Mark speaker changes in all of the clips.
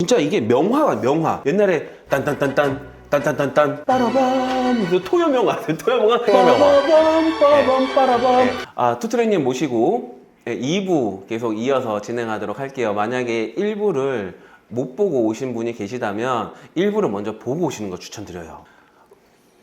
Speaker 1: 진짜 이게 명화가 명화. 옛날에 딴딴딴딴 딴딴딴딴 빠라밤 그 토요명 아세요? 토요명화 빠라밤 빠밤 빠라밤. 투트랙님 모시고 2부 계속 이어서 진행하도록 할게요. 만약에 1부를 못 보고 오신 분이 계시다면 1부를 먼저 보고 오시는 거 추천드려요.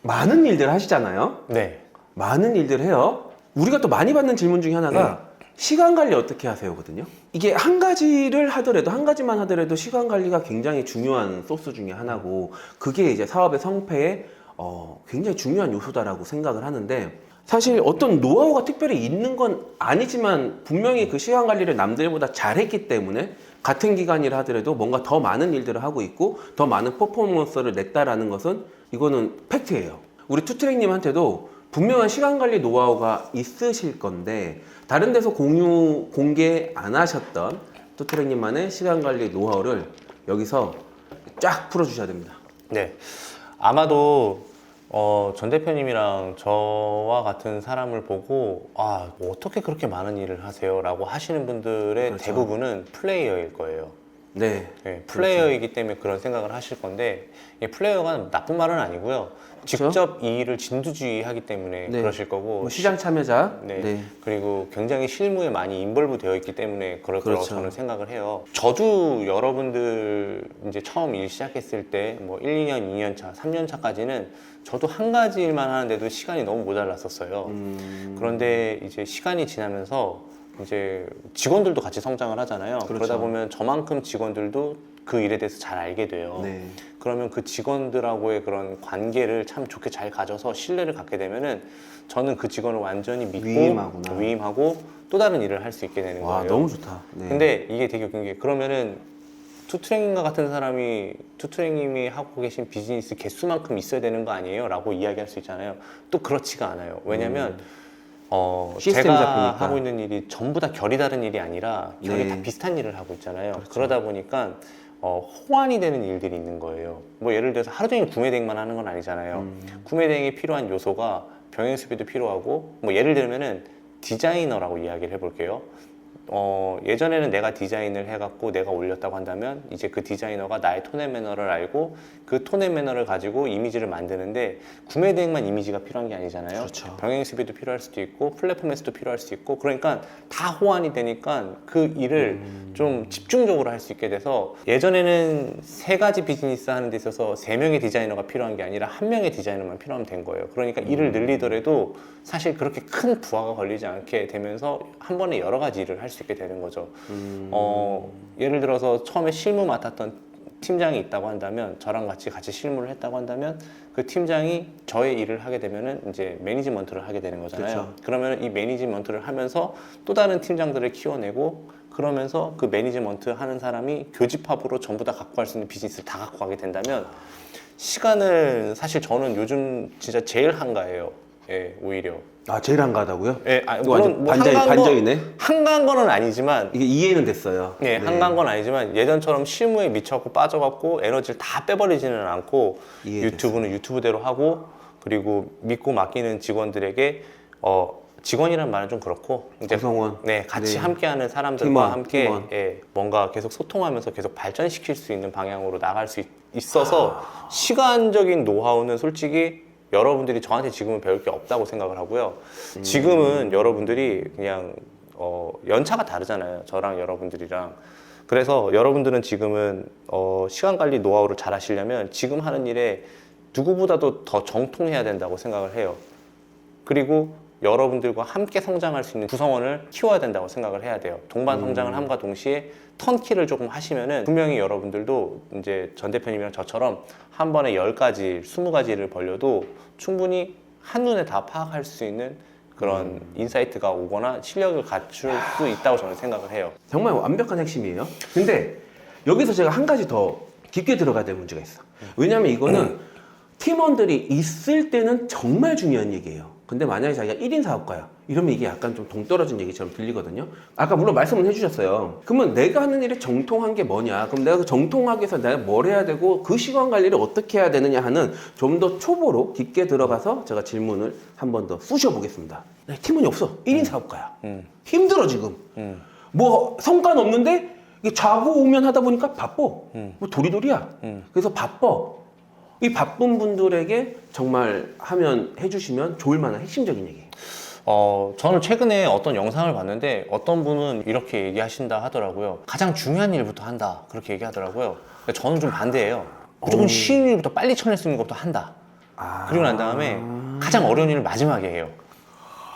Speaker 1: 많은 일들 하시잖아요.
Speaker 2: 네.
Speaker 1: 많은 일들 해요. 우리가 또 많이 받는 질문 중에 하나가 시간 관리 어떻게 하세요?거든요. 이게 한 가지를 하더라도 한 가지만 하더라도 시간 관리가 굉장히 중요한 소스 중에 하나고 그게 이제 사업의 성패에 굉장히 중요한 요소다라고 생각을 하는데 사실 어떤 노하우가 특별히 있는 건 아니지만 분명히 그 시간 관리를 남들보다 잘했기 때문에 같은 기간이라 하더라도 뭔가 더 많은 일들을 하고 있고 더 많은 퍼포먼스를 냈다라는 것은 이거는 팩트예요. 우리 투트랙님한테도 분명한 시간 관리 노하우가 있으실 건데 다른 데서 공개 안 하셨던 투트랙님만의 시간 관리 노하우를 여기서 쫙 풀어주셔야 됩니다.
Speaker 2: 네. 아마도 전 대표님이랑 저와 같은 사람을 보고 뭐 어떻게 그렇게 많은 일을 하세요? 라고 하시는 분들의
Speaker 1: 그렇죠.
Speaker 2: 대부분은 플레이어일 거예요.
Speaker 1: 네.
Speaker 2: 네, 플레이어이기 때문에 그런 생각을 하실 건데 플레이어가 나쁜 말은 아니고요.
Speaker 1: 그렇죠?
Speaker 2: 직접 이 일을 진두지휘하기 때문에
Speaker 1: 네.
Speaker 2: 그러실 거고
Speaker 1: 뭐 시장 참여자.
Speaker 2: 네.
Speaker 1: 네.
Speaker 2: 그리고 굉장히 실무에 많이 인벌브 되어 있기 때문에 그럴 거라고
Speaker 1: 그렇죠.
Speaker 2: 저는 생각을 해요. 저도 여러분들 이제 처음 일 시작했을 때 뭐 1, 2년, 2년 차, 3년 차까지는 저도 한 가지 일만 하는데도 시간이 너무 모자랐었어요. 그런데 이제 시간이 지나면서 이제 직원들도 같이 성장을 하잖아요.
Speaker 1: 그렇죠.
Speaker 2: 그러다 보면 저만큼 직원들도 그 일에 대해서 잘 알게 돼요.
Speaker 1: 네.
Speaker 2: 그러면 그 직원들하고의 그런 관계를 참 좋게 잘 가져서 신뢰를 갖게 되면은 저는 그 직원을 완전히 믿고 위임하고 또 다른 일을 할 수 있게 되는
Speaker 1: 와,
Speaker 2: 거예요.
Speaker 1: 너무 좋다. 네.
Speaker 2: 근데 이게 되게 웃긴 게 그러면은 투트랙님과 같은 사람이 투트랙님이 하고 계신 비즈니스 개수만큼 있어야 되는 거 아니에요? 라고 이야기할 수 있잖아요. 또 그렇지가 않아요. 왜냐면
Speaker 1: 시스템
Speaker 2: 제가
Speaker 1: 잡히니까.
Speaker 2: 하고 있는 일이 전부 다 결이 다른 일이 아니라 결이
Speaker 1: 네.
Speaker 2: 다 비슷한 일을 하고 있잖아요.
Speaker 1: 그렇죠.
Speaker 2: 그러다 보니까 호환이 되는 일들이 있는 거예요. 뭐 예를 들어서 하루 종일 구매 대행만 하는 건 아니잖아요. 구매 대행에 필요한 요소가 병행 수비도 필요하고 뭐 예를 들면은 디자이너라고 이야기를 해볼게요. 예전에는 내가 디자인을 해갖고 내가 올렸다고 한다면 이제 그 디자이너가 나의 톤앤 매너를 알고 그 톤앤 매너를 가지고 이미지를 만드는데 구매 대행만 이미지가 필요한 게 아니잖아요.
Speaker 1: 그렇죠.
Speaker 2: 병행 수비도 필요할 수도 있고 플랫폼에서도 필요할 수도 있고 그러니까 다 호환이 되니까 그 일을 좀 집중적으로 할 수 있게 돼서 예전에는 3가지 비즈니스 하는 데 있어서 3명의 디자이너가 필요한 게 아니라 1명의 디자이너만 필요하면 된 거예요. 그러니까 일을 늘리더라도 사실 그렇게 큰 부하가 걸리지 않게 되면서 한 번에 여러 가지 일을 할 수 있게 되는 거죠. 예를 들어서 처음에 실무 맡았던 팀장이 있다고 한다면 저랑 같이 실무를 했다고 한다면 그 팀장이 저의 일을 하게 되면은 이제 매니지먼트를 하게 되는 거잖아요.
Speaker 1: 그렇죠.
Speaker 2: 그러면 이 매니지먼트를 하면서 또 다른 팀장들을 키워내고 그러면서 그 매니지먼트 하는 사람이 교집합으로 전부 다 갖고 갈 수 있는 비즈니스를 다 갖고 가게 된다면 시간을 사실 저는 요즘 진짜 제일 한가해요. 예, 오히려.
Speaker 1: 제일 한가하다고요?
Speaker 2: 예,
Speaker 1: 물론
Speaker 2: 뭐
Speaker 1: 반전이네.
Speaker 2: 한가한 거는 아니지만
Speaker 1: 이게 이해는 됐어요.
Speaker 2: 예,
Speaker 1: 네.
Speaker 2: 한가한 건 아니지만 예전처럼 실무에 미쳐갖고 빠져갖고 에너지를 다 빼버리지는 않고 유튜브는 유튜브대로 하고 그리고 믿고 맡기는 직원들에게 직원이란 말은 좀 그렇고 이제
Speaker 1: 구성원.
Speaker 2: 같이
Speaker 1: 네.
Speaker 2: 함께하는 사람들과
Speaker 1: 팀원,
Speaker 2: 함께
Speaker 1: 팀원.
Speaker 2: 예, 뭔가 계속 소통하면서 계속 발전시킬 수 있는 방향으로 나갈 수 있어서 시간적인 노하우는 솔직히 여러분들이 저한테 지금은 배울 게 없다고 생각을 하고요. 지금은 여러분들이 그냥 연차가 다르잖아요. 저랑 여러분들이랑. 그래서 여러분들은 지금은 시간 관리 노하우를 잘 하시려면 지금 하는 일에 누구보다도 더 정통해야 된다고 생각을 해요. 그리고 여러분들과 함께 성장할 수 있는 구성원을 키워야 된다고 생각을 해야 돼요. 동반 성장을 함과 동시에 턴키를 조금 하시면은 분명히 여러분들도 이제 전 대표님이랑 저처럼 한 번에 10가지, 20가지를 벌려도 충분히 한눈에 다 파악할 수 있는 그런 인사이트가 오거나 실력을 갖출 수 있다고 저는 생각을 해요.
Speaker 1: 정말 완벽한 핵심이에요. 근데 여기서 제가 한 가지 더 깊게 들어가야 될 문제가 있어. 왜냐면 이거는 팀원들이 있을 때는 정말 중요한 얘기예요. 근데 만약에 자기가 1인 사업가야 이러면 이게 약간 좀 동떨어진 얘기처럼 들리거든요. 아까 물론 말씀은 해주셨어요. 그러면 내가 하는 일에 정통한 게 뭐냐, 그럼 내가 그 정통하기 위해서 내가 뭘 해야 되고 그 시간 관리를 어떻게 해야 되느냐 하는 좀 더 초보로 깊게 들어가서 제가 질문을 한 번 더 쑤셔 보겠습니다. 팀원이 없어. 1인 사업가야. 힘들어 지금. 뭐 성과는 없는데 이게 좌고 우면 하다 보니까 바빠. 뭐 도리도리야. 그래서 바빠. 이 바쁜 분들에게 정말 해주시면 좋을 만한 핵심적인 얘기.
Speaker 2: 저는 최근에 어떤 영상을 봤는데 어떤 분은 이렇게 얘기하신다 하더라고요. 가장 중요한 일부터 한다. 그렇게 얘기하더라고요. 근데 저는 좀 반대예요. 무조건 쉬운 일부터 빨리 쳐낼 수 있는 것부터 한다. 그리고 난 다음에 가장 어려운 일을 마지막에 해요.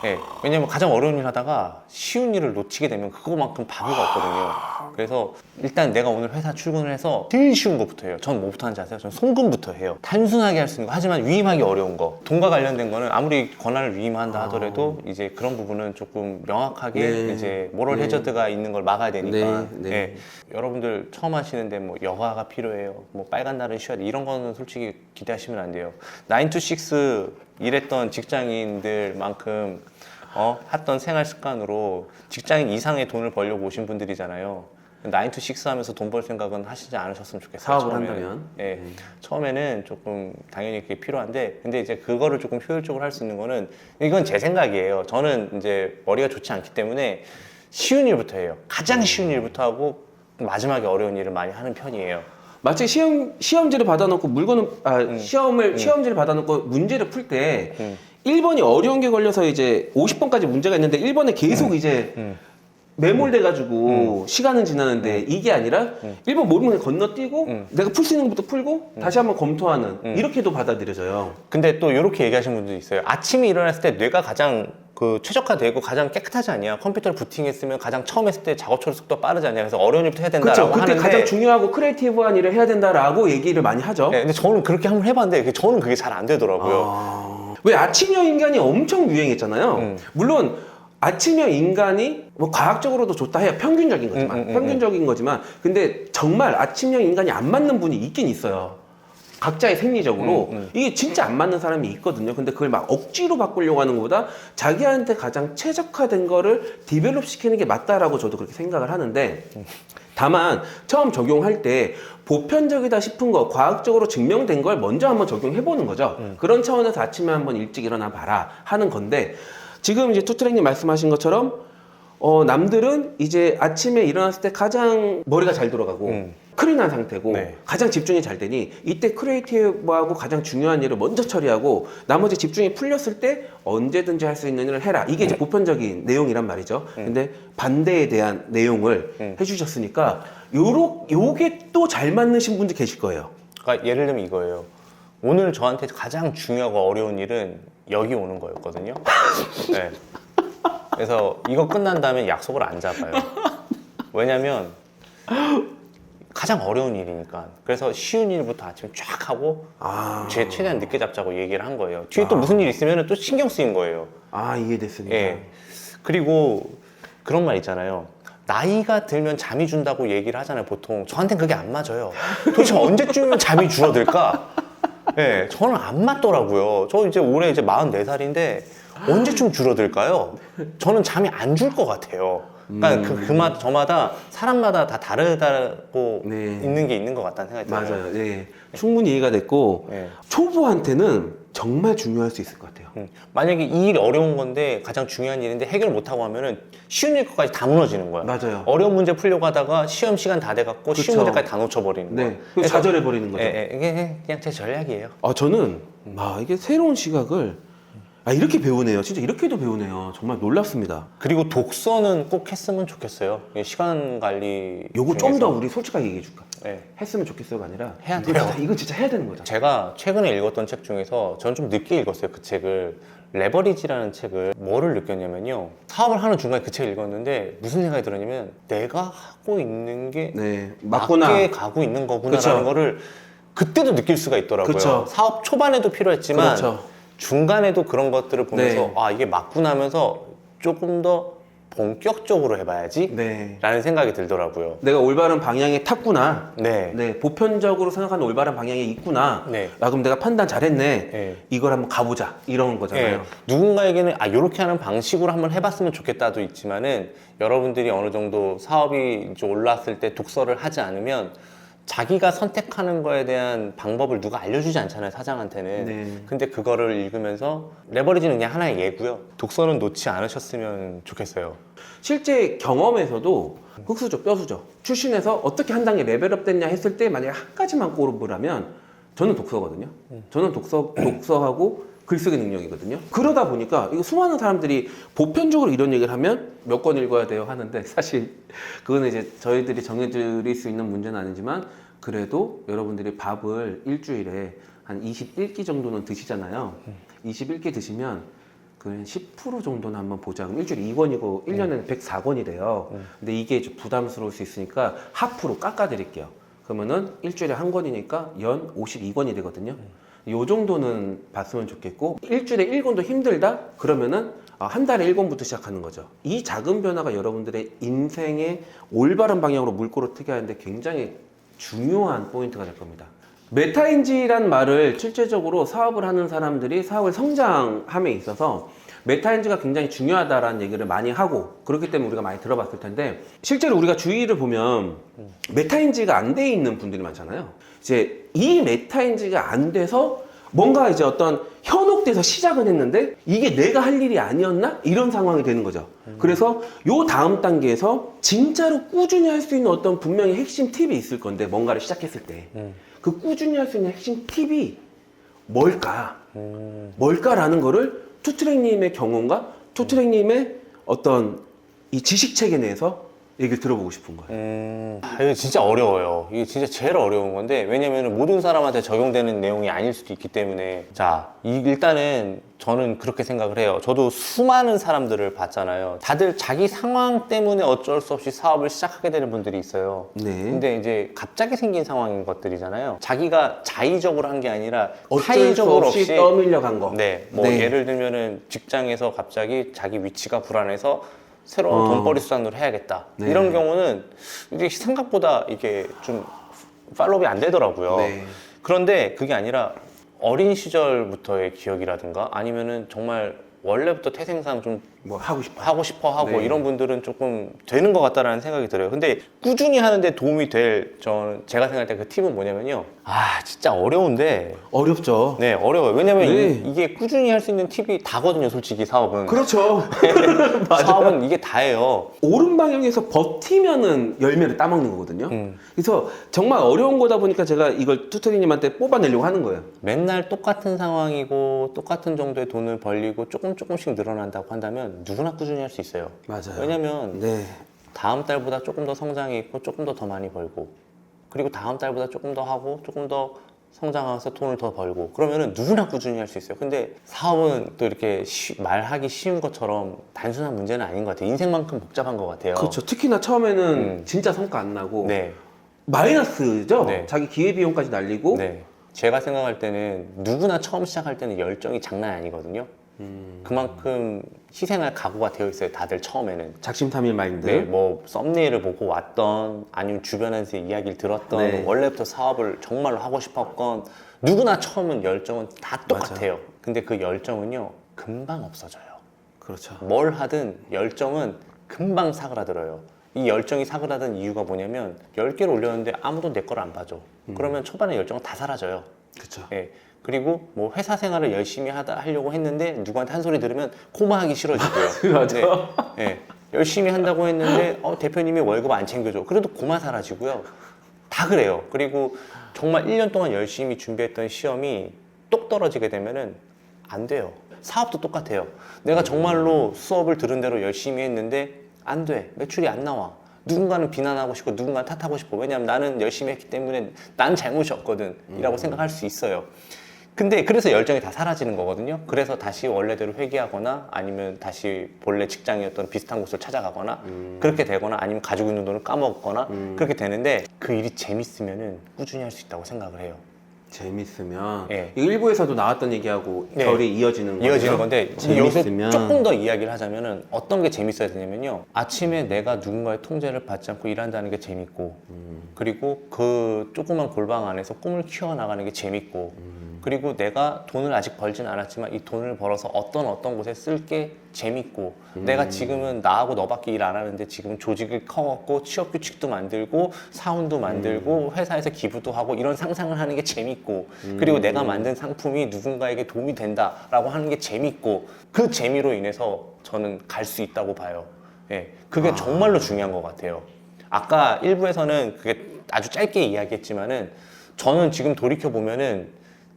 Speaker 2: 네, 왜냐면 가장 어려운 일 하다가 쉬운 일을 놓치게 되면 그거만큼 바보가 없거든요. 그래서 일단 내가 오늘 회사 출근을 해서 제일 쉬운 것부터 해요. 전 뭐부터 하는지 아세요? 전 송금부터 해요. 단순하게 할 수 있는 거, 하지만 위임하기 어려운 거. 돈과 관련된 거는 아무리 권한을 위임한다 하더라도 이제 그런 부분은 조금 명확하게
Speaker 1: 네.
Speaker 2: 이제 모럴 해저드가 있는 걸 막아야 되니까.
Speaker 1: 네.
Speaker 2: 네. 여러분들 처음 하시는데 뭐 여가가 필요해요. 뭐 빨간 날은 쉬어야 돼. 이런 거는 솔직히 기대하시면 안 돼요. 9 to 6 일했던 직장인들만큼 했던 생활 습관으로 직장인 이상의 돈을 벌려고 오신 분들이잖아요. 9 to 6 하면서 돈 벌 생각은 하시지 않으셨으면 좋겠어요.
Speaker 1: 사업을
Speaker 2: 처음에는.
Speaker 1: 한다면.
Speaker 2: 네. 처음에는 조금 당연히 그게 필요한데, 근데 이제 그거를 조금 효율적으로 할 수 있는 거는, 이건 제 생각이에요. 저는 이제 머리가 좋지 않기 때문에 쉬운 일부터 해요. 가장 쉬운 일부터 하고 마지막에 어려운 일을 많이 하는 편이에요.
Speaker 1: 마치 시험지를 받아놓고 시험지를 받아놓고 문제를 풀 때 1번이 어려운 게 걸려서 이제 50번까지 문제가 있는데 1번에 계속 이제 매몰돼가지고 시간은 지나는데 이게 아니라 1번 모르는 거 건너뛰고 내가 풀 수 있는 것부터 풀고 다시 한번 검토하는 이렇게도 받아들여져요.
Speaker 2: 근데 또 이렇게 얘기하시는 분들이 있어요. 아침에 일어났을 때 뇌가 가장 최적화되고 가장 깨끗하지 않냐? 컴퓨터를 부팅했으면 가장 처음 했을 때 작업 처리 속도가 빠르지 않냐? 그래서 어려운 일부터 해야 된다라고
Speaker 1: 그렇죠. 그때
Speaker 2: 하는데,
Speaker 1: 가장 중요하고 크리에이티브한 일을 해야 된다라고 얘기를 많이 하죠.
Speaker 2: 네, 근데 저는 그렇게 한번 해봤는데 저는 그게 잘 안 되더라고요.
Speaker 1: 왜 아침형 인간이 엄청 유행했잖아요. 물론 아침형 인간이 뭐 과학적으로도 좋다 해요. 평균적인 거지만. 평균적인 거지만. 근데 정말 아침형 인간이 안 맞는 분이 있긴 있어요. 각자의 생리적으로 이게 진짜 안 맞는 사람이 있거든요. 근데 그걸 막 억지로 바꾸려고 하는 것보다 자기한테 가장 최적화된 거를 디벨롭 시키는 게 맞다라고 저도 그렇게 생각을 하는데, 다만 처음 적용할 때 보편적이다 싶은 거, 과학적으로 증명된 걸 먼저 한번 적용해 보는 거죠. 그런 차원에서 아침에 한번 일찍 일어나 봐라 하는 건데, 지금 이제 투트랙님 말씀하신 것처럼 남들은 이제 아침에 일어났을 때 가장 머리가 잘 돌아가고 클린한 상태고
Speaker 2: 네.
Speaker 1: 가장 집중이 잘 되니 이때 크리에이티브하고 가장 중요한 일을 먼저 처리하고 나머지 집중이 풀렸을 때 언제든지 할 수 있는 일을 해라. 이게 이제 보편적인 내용이란 말이죠. 근데 반대에 대한 내용을 해주셨으니까 요게 또 잘 맞으신 분들 계실 거예요.
Speaker 2: 그러니까 예를 들면 이거예요. 오늘 저한테 가장 중요하고 어려운 일은 여기 오는 거였거든요. 네. 그래서 이거 끝난 다음에 약속을 안 잡아요. 왜냐면 가장 어려운 일이니까. 그래서 쉬운 일부터 아침에 쫙 하고 최대한 늦게 잡자고 얘기를 한 거예요. 뒤에 또 무슨 일 있으면 또 신경 쓰인 거예요.
Speaker 1: 이해됐습니다.
Speaker 2: 예. 그리고 그런 말 있잖아요. 나이가 들면 잠이 준다고 얘기를 하잖아요, 보통. 저한테는 그게 안 맞아요. 도대체 언제쯤이면 잠이 줄어들까? 예, 저는 안 맞더라고요. 저 이제 올해 이제 44살인데 언제쯤 줄어들까요? 저는 잠이 안 줄 것 같아요. 그러니까 저마다 사람마다 다 다르다고 있는 게 있는 것 같다는 생각이 들어요.
Speaker 1: 맞아요. 네. 충분히 이해가 됐고
Speaker 2: 네.
Speaker 1: 초보한테는 정말 중요할 수 있을 것 같아요.
Speaker 2: 만약에 이 일이 어려운 건데 가장 중요한 일인데 해결 못하고 하면은 쉬운 일 것까지 다 무너지는 거야.
Speaker 1: 맞아요.
Speaker 2: 어려운 문제 풀려고 하다가 시험 시간 다 돼갖고
Speaker 1: 그쵸.
Speaker 2: 쉬운 문제까지 다 놓쳐버리는 거야.
Speaker 1: 네. 그래서 좌절해버리는 거죠.
Speaker 2: 이게 그냥 제 전략이에요.
Speaker 1: 저는 이게 새로운 시각을 이렇게 배우네요. 진짜 이렇게도 배우네요. 정말 놀랍습니다.
Speaker 2: 그리고 독서는 꼭 했으면 좋겠어요. 시간 관리.
Speaker 1: 요거 좀 더 우리 솔직하게 얘기해 줄까?
Speaker 2: 네.
Speaker 1: 했으면 좋겠어요가 아니라
Speaker 2: 해야 돼요.
Speaker 1: 이거 진짜 해야 되는 거죠.
Speaker 2: 제가 최근에 읽었던 책 중에서 저는 좀 늦게 읽었어요. 그 책을. 레버리지라는 책을 뭐를 느꼈냐면요. 사업을 하는 중간에 그 책을 읽었는데 무슨 생각이 들었냐면 내가 하고 있는 게
Speaker 1: 맞구나.
Speaker 2: 맞게 가고 있는 거구나라는
Speaker 1: 그쵸.
Speaker 2: 거를 그때도 느낄 수가 있더라고요.
Speaker 1: 그쵸.
Speaker 2: 사업 초반에도 필요했지만
Speaker 1: 그렇죠.
Speaker 2: 중간에도 그런 것들을 보면서
Speaker 1: 네.
Speaker 2: 이게 맞구나 하면서 조금 더 본격적으로 해봐야지 라는 생각이 들더라고요.
Speaker 1: 내가 올바른 방향에 탔구나.
Speaker 2: 네.
Speaker 1: 보편적으로 생각하는 올바른 방향에 있구나.
Speaker 2: 네.
Speaker 1: 그럼 내가 판단 잘했네.
Speaker 2: 네.
Speaker 1: 이걸 한번 가보자. 이런 거잖아요.
Speaker 2: 네. 누군가에게는 이렇게 하는 방식으로 한번 해봤으면 좋겠다도 있지만은 여러분들이 어느 정도 사업이 이제 올랐을 때 독서를 하지 않으면 자기가 선택하는 거에 대한 방법을 누가 알려주지 않잖아요, 사장한테는.
Speaker 1: 네.
Speaker 2: 근데 그거를 읽으면서 레버리지는 그냥 하나의 예고요. 독서는 놓지 않으셨으면 좋겠어요.
Speaker 1: 실제 경험에서도 흑수저, 뼈수저 출신에서 어떻게 한 단계 레벨업 됐냐 했을 때 만약에 한 가지만 꼽으라면 저는 독서거든요. 저는 독서하고 글쓰기 능력이거든요. 그러다 보니까 이거 수많은 사람들이 보편적으로 이런 얘기를 하면 몇 권 읽어야 돼요 하는데 사실 그거는 이제 저희들이 정해드릴 수 있는 문제는 아니지만 그래도 여러분들이 밥을 일주일에 한 21끼 정도는 드시잖아요. 21끼 드시면 그 10% 정도는 한번 보자. 그럼 일주일에 2권이고 1년에는 104권이래요. 근데 이게 좀 부담스러울 수 있으니까 하프로 깎아드릴게요. 그러면은 일주일에 한 권이니까 연 52권이 되거든요. 요 정도는 봤으면 좋겠고 일주일에 1권도 힘들다? 그러면은 한 달에 1권부터 시작하는 거죠. 이 작은 변화가 여러분들의 인생의 올바른 방향으로 물꼬를 트게 하는데 굉장히 중요한 포인트가 될 겁니다. 메타인지란 말을 실제적으로 사업을 하는 사람들이 사업을 성장함에 있어서 메타인지가 굉장히 중요하다라는 얘기를 많이 하고 그렇기 때문에 우리가 많이 들어봤을 텐데 실제로 우리가 주위를 보면 메타인지가 안 돼 있는 분들이 많잖아요. 이제 이 메타인지가 안 돼서 뭔가 이제 어떤 현혹돼서 시작을 했는데 이게 내가 할 일이 아니었나? 이런 상황이 되는 거죠. 그래서 요 다음 단계에서 진짜로 꾸준히 할 수 있는 어떤 분명히 핵심 팁이 있을 건데 뭔가를 시작했을 때 그 꾸준히 할 수 있는 핵심 팁이 뭘까? 뭘까라는 거를 투트랙님의 경험과 투트랙님의 어떤 이 지식 체계 내에서 얘기를 들어보고 싶은 거예요.
Speaker 2: 이거 진짜 어려워요. 이게 진짜 제일 어려운 건데, 왜냐면 모든 사람한테 적용되는 내용이 아닐 수도 있기 때문에. 자, 일단은 저는 그렇게 생각을 해요. 저도 수많은 사람들을 봤잖아요. 다들 자기 상황 때문에 어쩔 수 없이 사업을 시작하게 되는 분들이 있어요.
Speaker 1: 네.
Speaker 2: 근데 이제 갑자기 생긴 상황인 것들이잖아요. 자기가 자의적으로 한 게 아니라
Speaker 1: 어쩔 수
Speaker 2: 타의적으로
Speaker 1: 없이
Speaker 2: 없이
Speaker 1: 떠밀려 간 거.
Speaker 2: 네, 뭐
Speaker 1: 네.
Speaker 2: 예를 들면은 직장에서 갑자기 자기 위치가 불안해서 새로운 돈벌이 수단으로 해야겠다.
Speaker 1: 네.
Speaker 2: 이런 경우는 이게 생각보다 이게 좀 팔로우업이 안 되더라고요.
Speaker 1: 네.
Speaker 2: 그런데 그게 아니라 어린 시절부터의 기억이라든가 아니면은 정말 원래부터 태생상 좀
Speaker 1: 뭐 하고 싶어.
Speaker 2: 하고 싶어 하고
Speaker 1: 네.
Speaker 2: 이런 분들은 조금 되는 것 같다라는 생각이 들어요. 근데 꾸준히 하는데 도움이 될 제가 생각할 때 그 팁은 뭐냐면요. 아, 진짜 어려운데.
Speaker 1: 어렵죠.
Speaker 2: 네, 어려워요. 왜냐면
Speaker 1: 네.
Speaker 2: 이게 꾸준히 할 수 있는 팁이 다거든요, 솔직히 사업은.
Speaker 1: 그렇죠.
Speaker 2: 사업은 이게 다예요.
Speaker 1: 옳은 방향에서 버티면은 열매를 따먹는 거거든요. 그래서 정말 어려운 거다 보니까 제가 이걸 투트리님한테 뽑아내려고 하는 거예요.
Speaker 2: 맨날 똑같은 상황이고 똑같은 정도의 돈을 벌리고 조금씩 늘어난다고 한다면 누구나 꾸준히 할 수 있어요.
Speaker 1: 맞아요.
Speaker 2: 왜냐면
Speaker 1: 네.
Speaker 2: 다음 달보다 조금 더 성장이 있고 조금 더 많이 벌고 그리고 다음 달보다 조금 더 하고 조금 더 성장해서 돈을 더 벌고 그러면은 누구나 꾸준히 할 수 있어요. 근데 사업은 또 이렇게 말하기 쉬운 것처럼 단순한 문제는 아닌 것 같아요. 인생만큼 복잡한 것 같아요.
Speaker 1: 그렇죠. 특히나 처음에는 진짜 성과 안 나고
Speaker 2: 네.
Speaker 1: 마이너스죠.
Speaker 2: 네.
Speaker 1: 자기 기회비용까지 날리고
Speaker 2: 네. 제가 생각할 때는 누구나 처음 시작할 때는 열정이 장난이 아니거든요. 그만큼 희생할 각오가 되어 있어요. 다들 처음에는.
Speaker 1: 작심삼일 마인드.
Speaker 2: 네, 뭐 썸네일을 보고 왔던 아니면 주변에서 이야기를 들었던
Speaker 1: 네.
Speaker 2: 원래부터 사업을 정말로 하고 싶었건 누구나 처음은 열정은 다 똑같아요. 근데 그 열정은요 금방 없어져요.
Speaker 1: 그렇죠.
Speaker 2: 뭘 하든 열정은 금방 사그라들어요. 이 열정이 사그라든 이유가 뭐냐면 10개를 올렸는데 아무도 내 거를 안 봐줘. 그러면 초반에 열정은 다 사라져요.
Speaker 1: 그렇죠.
Speaker 2: 예. 그리고 뭐 회사 생활을 열심히 하려고 했는데 누구한테 한 소리 들으면 고마하기 싫어지고요.
Speaker 1: 맞아.
Speaker 2: 네. 예. 열심히 한다고 했는데 대표님이 월급 안 챙겨줘. 그래도 고마 사라지고요. 다 그래요. 그리고 정말 1년 동안 열심히 준비했던 시험이 똑 떨어지게 되면은 안 돼요. 사업도 똑같아요. 내가 정말로 수업을 들은 대로 열심히 했는데 안 돼. 매출이 안 나와. 누군가는 비난하고 싶고 누군가는 탓하고 싶어. 왜냐하면 나는 열심히 했기 때문에 난 잘못이 없거든 이라고 생각할 수 있어요. 근데 그래서 열정이 다 사라지는 거거든요. 그래서 다시 원래대로 회귀하거나 아니면 다시 본래 직장이었던 비슷한 곳을 찾아가거나 그렇게 되거나 아니면 가지고 있는 돈을 까먹거나 그렇게 되는데 그 일이 재밌으면은 꾸준히 할 수 있다고 생각을 해요.
Speaker 1: 재밌으면
Speaker 2: 예.
Speaker 1: 이거 일부에서도 나왔던 얘기하고
Speaker 2: 네.
Speaker 1: 결이 이어지는 거죠.
Speaker 2: 이어지는 건데 여기서
Speaker 1: 재밌으면
Speaker 2: 조금 더 이야기를 하자면은 어떤 게 재밌어야 되냐면요. 아침에 내가 누군가의 통제를 받지 않고 일한다는 게 재밌고 그리고 그 조그만 골방 안에서 꿈을 키워나가는 게 재밌고 그리고 내가 돈을 아직 벌진 않았지만 이 돈을 벌어서 어떤 곳에 쓸게 재밌고 내가 지금은 나하고 너밖에 일 안 하는데 지금 조직을 커갖고 취업 규칙도 만들고 사원도 만들고 회사에서 기부도 하고 이런 상상을 하는 게 재밌고 그리고 내가 만든 상품이 누군가에게 도움이 된다라고 하는 게 재밌고 그 재미로 인해서 저는 갈 수 있다고 봐요. 예, 그게 정말로 중요한 것 같아요. 아까 일부에서는 그게 아주 짧게 이야기했지만은 저는 지금 돌이켜 보면은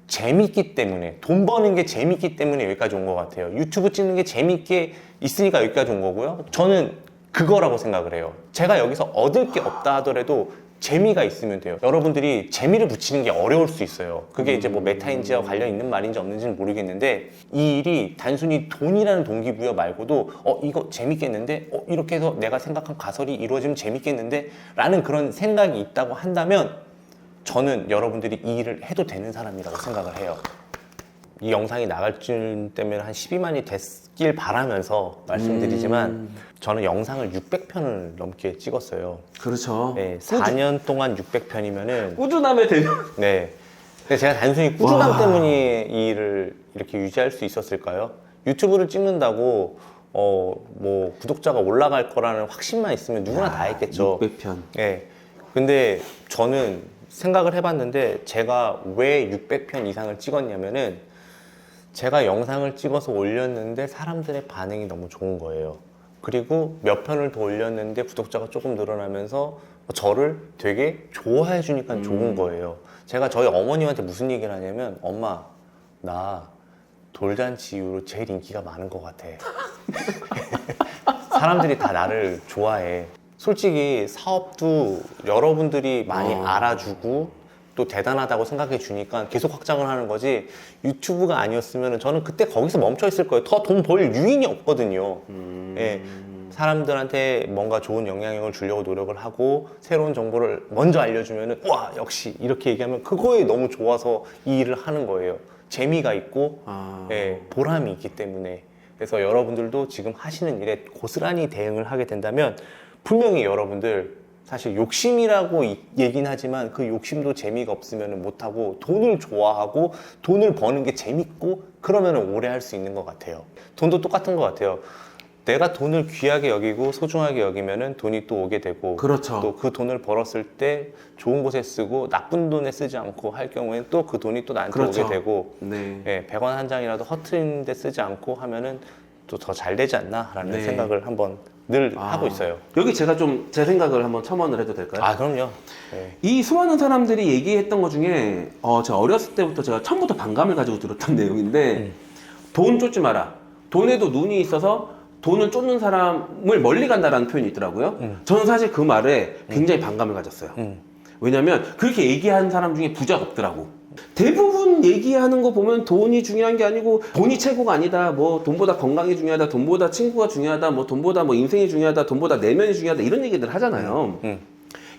Speaker 2: 재밌기 때문에 돈 버는 게 재밌기 때문에 여기까지 온 것 같아요. 유튜브 찍는 게 재밌게 있으니까 여기까지 온 거고요. 저는 그거라고 생각을 해요. 제가 여기서 얻을 게 없다 하더라도 재미가 있으면 돼요. 여러분들이 재미를 붙이는 게 어려울 수 있어요. 그게 이제 뭐 메타인지와 관련 있는 말인지 없는지는 모르겠는데 이 일이 단순히 돈이라는 동기부여 말고도 이거 재밌겠는데 이렇게 해서 내가 생각한 가설이 이루어지면 재밌겠는데 라는 그런 생각이 있다고 한다면 저는 여러분들이 이 일을 해도 되는 사람이라고 생각을 해요. 이 영상이 나갈 쯤 때면 한 12만이 됐길 바라면서 말씀드리지만 저는 영상을 600편을 넘게 찍었어요.
Speaker 1: 그렇죠.
Speaker 2: 네, 4년 동안 600편이면은
Speaker 1: 꾸준함에 되면
Speaker 2: 네. 근데 제가 단순히 꾸준함 때문에 이 일을 이렇게 유지할 수 있었을까요? 유튜브를 찍는다고 뭐 구독자가 올라갈 거라는 확신만 있으면 누구나 다 했겠죠.
Speaker 1: 600편.
Speaker 2: 네. 근데 저는 생각을 해봤는데 제가 왜 600편 이상을 찍었냐면은 제가 영상을 찍어서 올렸는데 사람들의 반응이 너무 좋은 거예요. 그리고 몇 편을 더 올렸는데 구독자가 조금 늘어나면서 저를 되게 좋아해 주니까 좋은 거예요. 제가 저희 어머님한테 무슨 얘기를 하냐면 엄마 나 돌잔치 이후로 제일 인기가 많은 것 같아. 사람들이 다 나를 좋아해. 솔직히 사업도 여러분들이 많이 알아주고 또 대단하다고 생각해 주니까 계속 확장을 하는 거지 유튜브가 아니었으면 저는 그때 거기서 멈춰 있을 거예요. 더 돈 벌 유인이 없거든요. 예, 사람들한테 뭔가 좋은 영향력을 주려고 노력을 하고 새로운 정보를 먼저 알려주면은 와 역시 이렇게 얘기하면 그거에 너무 좋아서 이 일을 하는 거예요. 재미가 있고 예, 보람이 있기 때문에. 그래서 여러분들도 지금 하시는 일에 고스란히 대응을 하게 된다면 분명히 여러분들 사실 욕심이라고 얘기는 하지만 그 욕심도 재미가 없으면 못하고 돈을 좋아하고 돈을 버는 게 재밌고 그러면 오래 할 수 있는 것 같아요. 돈도 똑같은 것 같아요. 내가 돈을 귀하게 여기고 소중하게 여기면은 돈이 또 오게 되고
Speaker 1: 그렇죠.
Speaker 2: 또 그 돈을 벌었을 때 좋은 곳에 쓰고 나쁜 돈에 쓰지 않고 할 경우에는 또 그 돈이 또 나한테
Speaker 1: 그렇죠.
Speaker 2: 오게 되고
Speaker 1: 네.
Speaker 2: 예, 100원 한 장이라도 허트인 데 쓰지 않고 하면은 또 더 잘 되지 않나라는
Speaker 1: 네.
Speaker 2: 생각을 한번 늘 하고 있어요.
Speaker 1: 여기 제가 좀 제 생각을 한번 첨언을 해도 될까요?
Speaker 2: 아 그럼요. 예.
Speaker 1: 이 수많은 사람들이 얘기했던 것 중에 제가 어렸을 때부터 제가 처음부터 반감을 가지고 들었던 내용인데 돈 쫓지 마라. 돈에도 눈이 있어서 돈을 쫓는 사람을 멀리 간다라는 표현이 있더라고요. 저는 사실 그 말에 굉장히 반감을 가졌어요. 왜냐면 그렇게 얘기하는 사람 중에 부자가 없더라고. 대부분 얘기하는 거 보면 돈이 중요한 게 아니고 돈이 최고가 아니다. 뭐 돈보다 건강이 중요하다. 돈보다 친구가 중요하다. 뭐 돈보다 뭐 인생이 중요하다. 돈보다 내면이 중요하다. 이런 얘기들 하잖아요.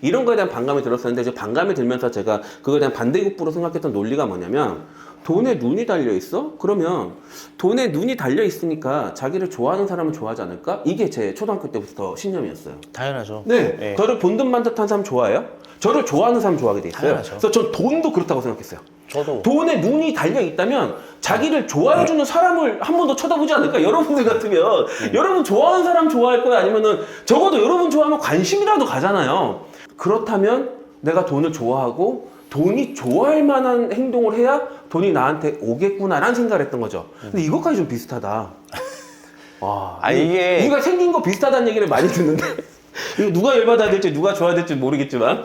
Speaker 1: 이런 거에 대한 반감이 들었었는데 이제 반감이 들면서 제가 그거에 대한 반대급부로 생각했던 논리가 뭐냐면 돈에 눈이 달려 있어? 그러면 돈에 눈이 달려 있으니까 자기를 좋아하는 사람은 좋아하지 않을까? 이게 제 초등학교 때부터 신념이었어요.
Speaker 2: 당연하죠.
Speaker 1: 네,
Speaker 2: 예.
Speaker 1: 저를 본든반듯한 사람 좋아해요? 저를 좋아하는 사람 좋아하게 돼 있어요.
Speaker 2: 당연하죠.
Speaker 1: 그래서 전 돈도 그렇다고 생각했어요.
Speaker 2: 저도
Speaker 1: 돈에 눈이 달려 있다면 자기를 좋아해주는 사람을 한 번 더 쳐다보지 않을까? 여러분들 같으면 여러분 좋아하는 사람 좋아할 거예요? 아니면은 적어도 여러분 좋아하면 관심이라도 가잖아요. 그렇다면 내가 돈을 좋아하고 돈이 좋아할 만한 행동을 해야 돈이 나한테 오겠구나라는 생각을 했던 거죠. 근데 이것까지 좀 비슷하다. 와,
Speaker 2: 이게
Speaker 1: 우리가 생긴 거 비슷하다는 얘기를 많이 듣는데 이거 누가 열받아야 될지 누가 좋아야 될지 모르겠지만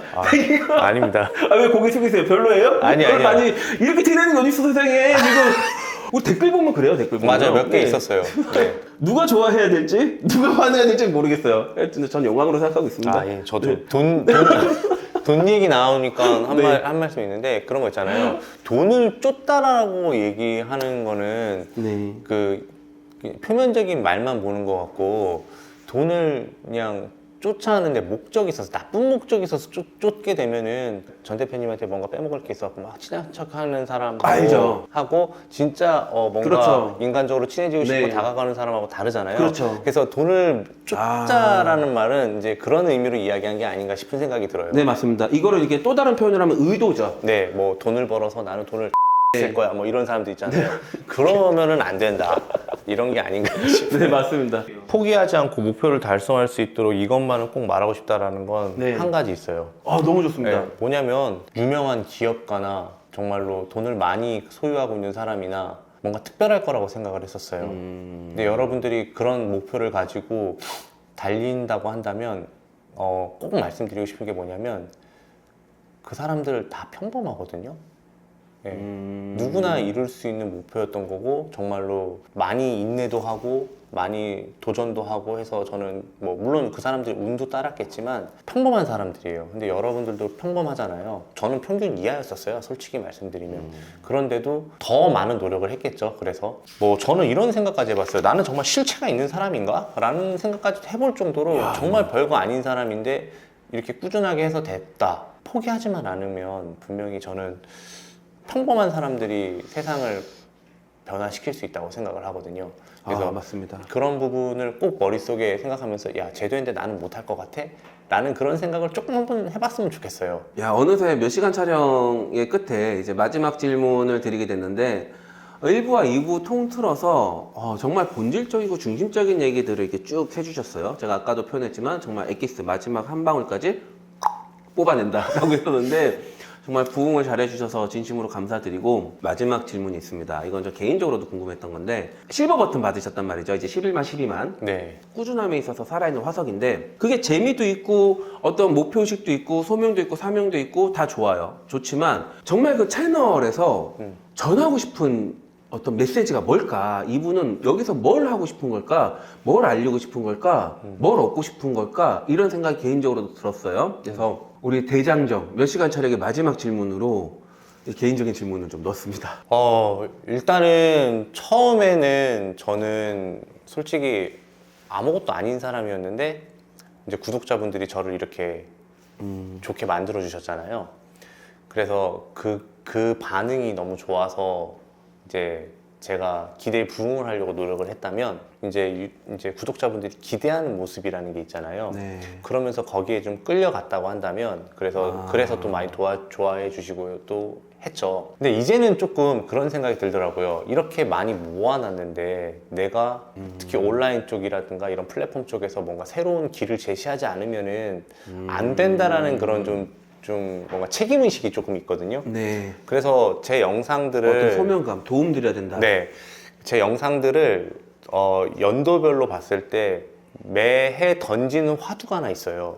Speaker 2: 아닙니다.
Speaker 1: 왜 고개 숙이세요? 별로예요?
Speaker 2: 아니.
Speaker 1: 이렇게 티내는 게 어딨어 세상에 지금. 우리 댓글 보면 그래요. 댓글 보면
Speaker 2: 맞아요. 몇 개 있었어요. 네.
Speaker 1: 누가 좋아해야 될지 누가 화내야 될지 모르겠어요. 하여튼 전 영광으로 생각하고 있습니다.
Speaker 2: 예, 저도
Speaker 1: 네.
Speaker 2: 돈 얘기 나오니까
Speaker 1: 네.
Speaker 2: 한 말씀 있는데 그런 거 있잖아요. 돈을 쫓다라고 얘기하는 거는
Speaker 1: 네.
Speaker 2: 그 표면적인 말만 보는 것 같고 돈을 그냥 쫓아하는데 목적이 있어서 나쁜 목적이 있어서 쫓게 되면은 전 대표님한테 뭔가 빼먹을 게 있어서 막 친한 척하는 사람하고
Speaker 1: 알죠.
Speaker 2: 하고 진짜 뭔가
Speaker 1: 그렇죠.
Speaker 2: 인간적으로 친해지고 싶고
Speaker 1: 네.
Speaker 2: 다가가는 사람하고 다르잖아요.
Speaker 1: 그렇죠.
Speaker 2: 그래서 돈을 쫓자라는 말은 이제 그런 의미로 이야기한 게 아닌가 싶은 생각이 들어요.
Speaker 1: 네, 맞습니다. 이거를 이게 또 다른 표현을 하면 의도죠.
Speaker 2: 네, 뭐 돈을 벌어서 나는 돈을 있을 거야 뭐 이런 사람들 있잖아요. 그러면은 안 된다. 이런 게 아닌가 싶어요.
Speaker 1: 네, 맞습니다.
Speaker 2: 포기하지 않고 목표를 달성할 수 있도록 이것만은 꼭 말하고 싶다라는 건
Speaker 1: 네.
Speaker 2: 한 가지 있어요.
Speaker 1: 아, 너무 좋습니다.
Speaker 2: 네, 뭐냐면 유명한 기업가나 정말로 돈을 많이 소유하고 있는 사람이나 뭔가 특별할 거라고 생각을 했었어요. 근데 여러분들이 그런 목표를 가지고 달린다고 한다면 꼭 말씀드리고 싶은 게 뭐냐면 그 사람들 다 평범하거든요. 예. 누구나 이룰 수 있는 목표였던 거고 정말로 많이 인내도 하고 많이 도전도 하고 해서 저는 뭐 물론 그 사람들이 운도 따랐겠지만 평범한 사람들이에요. 근데 여러분들도 평범하잖아요. 저는 평균 이하였었어요. 솔직히 말씀드리면. 그런데도 더 많은 노력을 했겠죠. 그래서 뭐 저는 이런 생각까지 해봤어요. 나는 정말 실체가 있는 사람인가? 라는 생각까지 해볼 정도로 정말 별거 아닌 사람인데 이렇게 꾸준하게 해서 됐다. 포기하지만 않으면 분명히 저는 평범한 사람들이 세상을 변화시킬 수 있다고 생각을 하거든요. 그래서
Speaker 1: 맞습니다.
Speaker 2: 그런 부분을 꼭 머릿속에 생각하면서 야, 제도인데 나는 못할 것 같아? 라는 그런 생각을 조금 한번 해봤으면 좋겠어요.
Speaker 1: 야, 어느새 몇 시간 촬영의 끝에 이제 마지막 질문을 드리게 됐는데 1부와 2부 통틀어서 정말 본질적이고 중심적인 얘기들을 이렇게 쭉 해주셨어요. 제가 아까도 표현했지만 정말 엑기스 마지막 한 방울까지 뽑아낸다라고 했었는데 정말 부응을 잘해주셔서 진심으로 감사드리고 마지막 질문이 있습니다. 이건 저 개인적으로도 궁금했던 건데 실버 버튼 받으셨단 말이죠. 이제 11만 12만
Speaker 2: 네.
Speaker 1: 꾸준함에 있어서 살아있는 화석인데 그게 재미도 있고 어떤 목표의식도 있고 소명도 있고 사명도 있고 다 좋아요. 좋지만 정말 그 채널에서 전하고 싶은 어떤 메시지가 뭘까? 이분은 여기서 뭘 하고 싶은 걸까? 뭘 알리고 싶은 걸까? 뭘 얻고 싶은 걸까? 이런 생각이 개인적으로도 들었어요. 그래서 우리 대장정 몇 시간 촬영의 마지막 질문으로 개인적인 질문을 좀 넣었습니다.
Speaker 2: 일단은 처음에는 저는 솔직히 아무것도 아닌 사람이었는데 이제 구독자분들이 저를 이렇게 좋게 만들어 주셨잖아요. 그래서 그 반응이 너무 좋아서 이제 제가 기대에 부응을 하려고 노력을 했다면 이제 구독자분들이 기대하는 모습이라는 게 있잖아요.
Speaker 1: 네.
Speaker 2: 그러면서 거기에 좀 끌려갔다고 한다면 그래서 또 많이 좋아해 주시고 또 했죠. 근데 이제는 조금 그런 생각이 들더라고요. 이렇게 많이 모아놨는데 내가 특히 온라인 쪽이라든가 이런 플랫폼 쪽에서 뭔가 새로운 길을 제시하지 않으면은 안 된다라는 그런 좀 뭔가 책임의식이 조금 있거든요.
Speaker 1: 네.
Speaker 2: 그래서 제 영상들을
Speaker 1: 어떤 소명감, 도움 드려야 된다.
Speaker 2: 네, 제 영상들을 연도별로 봤을 때 매해 던지는 화두가 하나 있어요.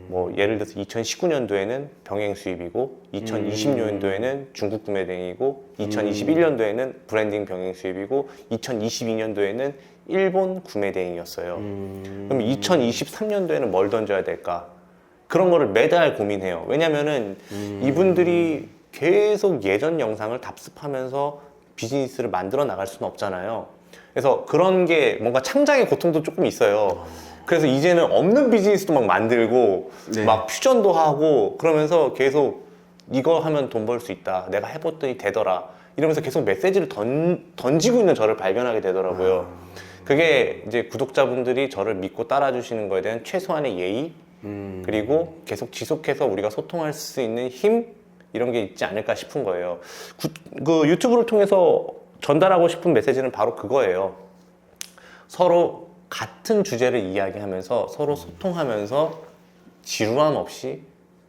Speaker 2: 뭐 예를 들어서 2019년도에는 병행 수입이고 2020년도에는 중국 구매 대행이고 2021년도에는 브랜딩 병행 수입이고 2022년도에는 일본 구매 대행이었어요. 그럼 2023년도에는 뭘 던져야 될까? 그런 거를 매달 고민해요. 왜냐면은 이분들이 계속 예전 영상을 답습하면서 비즈니스를 만들어 나갈 수는 없잖아요. 그래서 그런 게 뭔가 창작의 고통도 조금 있어요. 그래서 이제는 없는 비즈니스도 막 만들고
Speaker 1: 네.
Speaker 2: 막 퓨전도 하고 그러면서 계속 이거 하면 돈 벌 수 있다. 내가 해봤더니 되더라. 이러면서 계속 메시지를 던지고 있는 저를 발견하게 되더라고요. 그게 이제 구독자분들이 저를 믿고 따라주시는 거에 대한 최소한의 예의 그리고 계속 지속해서 우리가 소통할 수 있는 힘 이런 게 있지 않을까 싶은 거예요. 그 유튜브를 통해서 전달하고 싶은 메시지는 바로 그거예요. 서로 같은 주제를 이야기하면서 서로 소통하면서 지루함 없이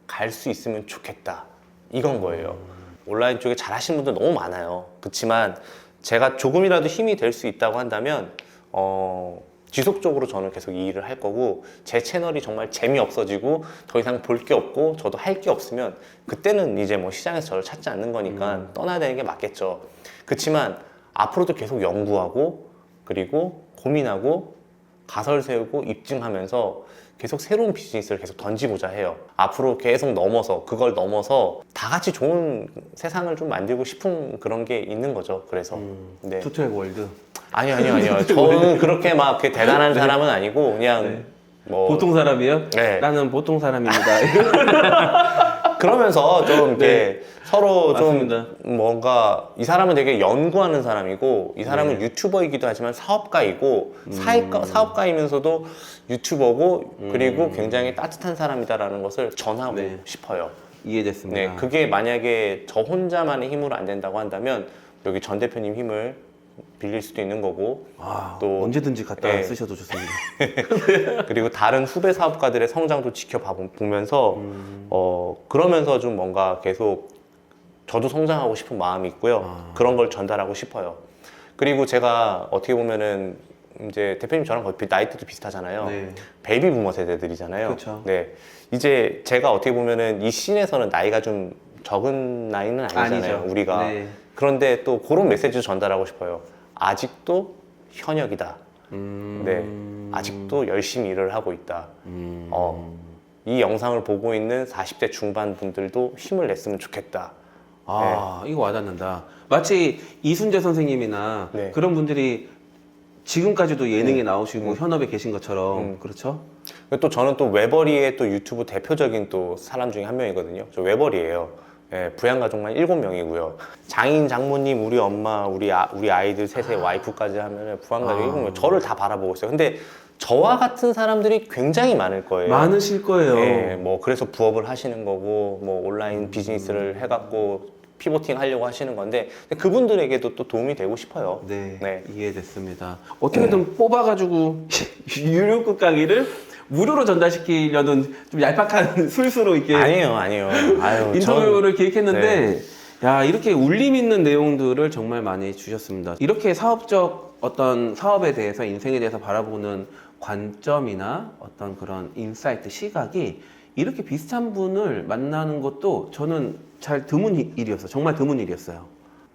Speaker 2: 갈 수 있으면 좋겠다. 이건 거예요. 온라인 쪽에 잘하시는 분들 너무 많아요. 그렇지만 제가 조금이라도 힘이 될 수 있다고 한다면 지속적으로 저는 계속 이 일을 할 거고 제 채널이 정말 재미없어지고 더 이상 볼 게 없고 저도 할 게 없으면 그때는 이제 뭐 시장에서 저를 찾지 않는 거니까 떠나야 되는 게 맞겠죠. 그렇지만 앞으로도 계속 연구하고 그리고 고민하고 가설 세우고 입증하면서 계속 새로운 비즈니스를 계속 던지고자 해요. 앞으로 계속 그걸 넘어서 다 같이 좋은 세상을 좀 만들고 싶은 그런 게 있는 거죠. 그래서 네.
Speaker 1: 투트랙 월드.
Speaker 2: 아니요. 저는 그렇게 막 대단한 사람은 아니고 그냥 뭐
Speaker 1: 보통 사람이요?
Speaker 2: 네.
Speaker 1: 나는 보통 사람입니다.
Speaker 2: 그러면서 좀 이렇게 서로
Speaker 1: 맞습니다.
Speaker 2: 좀 뭔가 이 사람은 되게 연구하는 사람이고 이 사람은 유튜버이기도 하지만 사업가이고 사업가이면서도 유튜버고 그리고 굉장히 따뜻한 사람이다라는 것을 전하고
Speaker 1: 네.
Speaker 2: 싶어요.
Speaker 1: 이해됐습니다.
Speaker 2: 네, 그게 만약에 저 혼자만의 힘으로 안 된다고 한다면 여기 전 대표님 힘을 빌릴 수도 있는 거고 또
Speaker 1: 언제든지 갖다
Speaker 2: 네.
Speaker 1: 쓰셔도 좋습니다.
Speaker 2: 그리고 다른 후배 사업가들의 성장도 지켜보면서 그러면서 좀 뭔가 계속 저도 성장하고 싶은 마음이 있고요. 그런 걸 전달하고 싶어요. 그리고 제가 어떻게 보면은 이제 대표님 저랑 거의 나이대도 비슷하잖아요.
Speaker 1: 네.
Speaker 2: 베이비 부머 세대들이잖아요.
Speaker 1: 그렇죠.
Speaker 2: 네. 이제 제가 어떻게 보면은 이 씬에서는 나이가 좀 적은 나이는 아니잖아요.
Speaker 1: 아니죠.
Speaker 2: 우리가.
Speaker 1: 네.
Speaker 2: 그런데 또 그런 메시지를 전달하고 싶어요. 아직도 현역이다. 네. 아직도 열심히 일을 하고 있다. 이 영상을 보고 있는 40대 중반 분들도 힘을 냈으면 좋겠다.
Speaker 1: 이거 와닿는다. 마치 이순재 선생님이나
Speaker 2: 네.
Speaker 1: 그런 분들이 지금까지도 예능에 나오시고 현업에 계신 것처럼 그렇죠?
Speaker 2: 또 저는 또 외벌이의 또 유튜브 대표적인 또 사람 중에 한 명이거든요. 저 외벌이에요. 예, 부양가족만 7명이고요. 장인, 장모님, 우리 엄마, 우리 아이들 셋의 와이프까지 하면은 부양가족 7명. 저를 다 바라보고 있어요. 근데 저와 같은 사람들이 굉장히 많을 거예요.
Speaker 1: 많으실 거예요.
Speaker 2: 예, 뭐 그래서 부업을 하시는 거고, 뭐 온라인 비즈니스를 해갖고 피보팅 하려고 하시는 건데 그분들에게도 또 도움이 되고 싶어요.
Speaker 1: 네, 이해됐습니다. 어떻게든 뽑아가지고 유료급 강의를 무료로 전달시키려는 좀 얄팍한 술수로 이렇게
Speaker 2: 아니에요. 아유,
Speaker 1: 인터뷰를 기획했는데 야, 이렇게 울림 있는 내용들을 정말 많이 주셨습니다. 이렇게 사업적 어떤 사업에 대해서 인생에 대해서 바라보는 관점이나 어떤 그런 인사이트 시각이 이렇게 비슷한 분을 만나는 것도 저는 잘 드문 일이었어요. 정말 드문 일이었어요.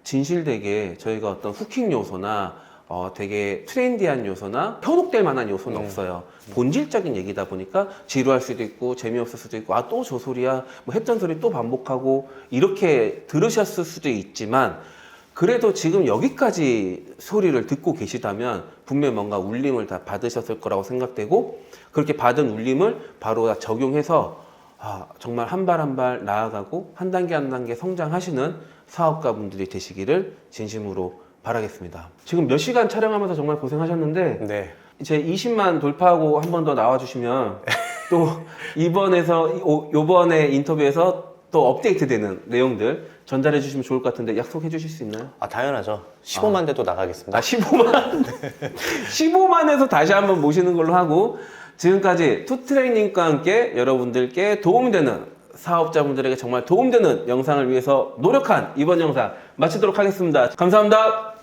Speaker 1: 진실되게 저희가 어떤 후킹 요소나 되게 트렌디한 요소나 현혹될 만한 요소는 없어요. 본질적인 얘기다 보니까 지루할 수도 있고 재미없을 수도 있고 또 저 소리야 뭐 했던 소리 또 반복하고 이렇게 들으셨을 수도 있지만 그래도 지금 여기까지 소리를 듣고 계시다면 분명 뭔가 울림을 다 받으셨을 거라고 생각되고 그렇게 받은 울림을 바로 다 적용해서 정말 한 발 한 발 나아가고 한 단계 성장하시는 사업가분들이 되시기를 진심으로 바라겠습니다. 지금 몇 시간 촬영하면서 정말 고생하셨는데
Speaker 2: 네.
Speaker 1: 이제 20만 돌파하고 한 번 더 나와주시면 또 요번에 인터뷰에서 또 업데이트되는 내용들 전달해 주시면 좋을 것 같은데 약속해 주실 수 있나요?
Speaker 2: 당연하죠. 15만 대도 나가겠습니다.
Speaker 1: 15만? 15만에서 다시 한번 모시는 걸로 하고 지금까지 투트레이닝과 함께 여러분들께 도움되는 사업자분들에게 정말 도움되는 영상을 위해서 노력한 이번 영상 마치도록 하겠습니다. 감사합니다.